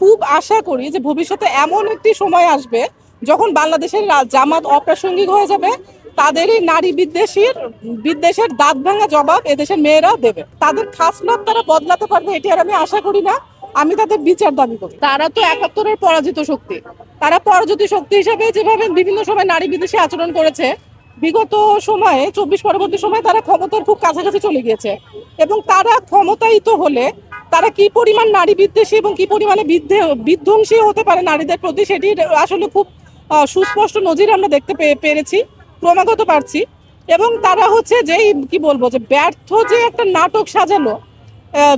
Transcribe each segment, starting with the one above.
খুব আশা করি যে ভবিষ্যতে এমন একটি সময় আসবে যখন বাংলাদেশের জামাত অপ্রাসঙ্গিক হয়ে যাবে। তাদের এই নারী বিদ্বেষের দাঁত ভাঙা জবাব এদেশের মেয়েরা দেবে। তাদের খাসলত তারা বদলাতে পারবে এটি আর আমি আশা করি না। আমি তাদের বিচার দাবি করি। তারা তো ৭১-এর পরাজিত শক্তি। তারা পরাজিত শক্তি হিসেবে যেভাবে বিভিন্ন সময় নারী বিদ্বেষী আচরণ করেছে, বিগত সময়ে ২৪ পরবর্তী সময়ে তারা ক্ষমতার খুব কাছাকাছি চলে গিয়েছে। এবং তারা ক্ষমতায়িত হলে তারা কি পরিমাণ নারী বিদ্বেষী এবং কি পরিমাণে বিধ্বংসী হতে পারে নারীদের প্রতি, সেটি আসলে খুব সুস্পষ্ট নজির আমরা দেখতে পেরেছি, ক্রমাগত পারছি। এবং তারা হচ্ছে যেই কি বলবো যে ব্যর্থ যে একটা নাটক সাজালো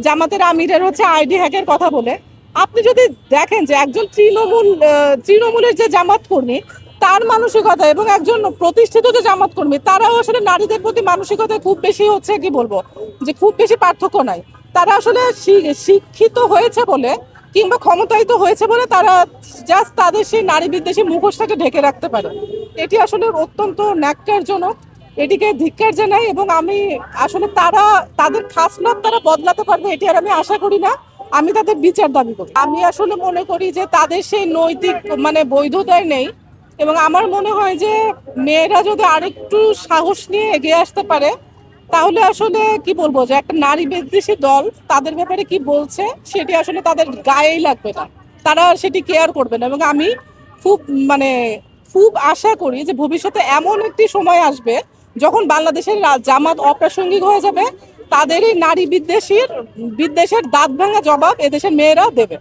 জামাতের আমিরের হচ্ছে আইডি হ্যাকের কথা বলে। আপনি যদি দেখেন যে একজন তৃণমূলের যে জামাত কর্মী, তার মানসিকতা এবং একজন প্রতিষ্ঠিত যে জামাত কর্মী, তারাও আসলে নারীদের প্রতি মানসিকতায় খুব বেশি হচ্ছে কি বলবো যে খুব বেশি পার্থক্য নাই। তারা আসলে শিক্ষিত হয়েছে বলে কিংবা ক্ষমতায়িত হয়েছে বলে তারা জাস্ট তাদের সেই নারী বিদ্বেষী মুখোশটাকে ঢেকে রাখতে পারে। এটি আসলে অত্যন্ত ন্যাক্কারজনক, এটিকে ধিক্কার জানাই। এবং আমি আসলে তাদের খাসলত তারা বদলাতে পারবে এটি আর আমি আশা করি না। আমি তাদের বিচার দাবি করি। আমি আসলে মনে করি যে তাদের সেই নৈতিক বৈধতায় নেই। এবং আমার মনে হয় যে মেয়েরা যদি আরেকটু সাহস নিয়ে এগিয়ে আসতে পারে, তাহলে আসলে কি বলবো যে একটা নারী বিদ্বেষী দল তাদের ব্যাপারে কি বলছে সেটি আসলে তাদের গায়েই লাগবে না, তারা সেটি কেয়ার করবে না। এবং আমি খুব মানে খুব আশা করি যে ভবিষ্যতে এমন একটি সময় আসবে যখন বাংলাদেশের জামাত অপ্রাসঙ্গিক হয়ে যাবে। তাদের এই নারী বিদ্বেষের দাঁত ভাঙা জবাব এদেশের মেয়েরা দেবে।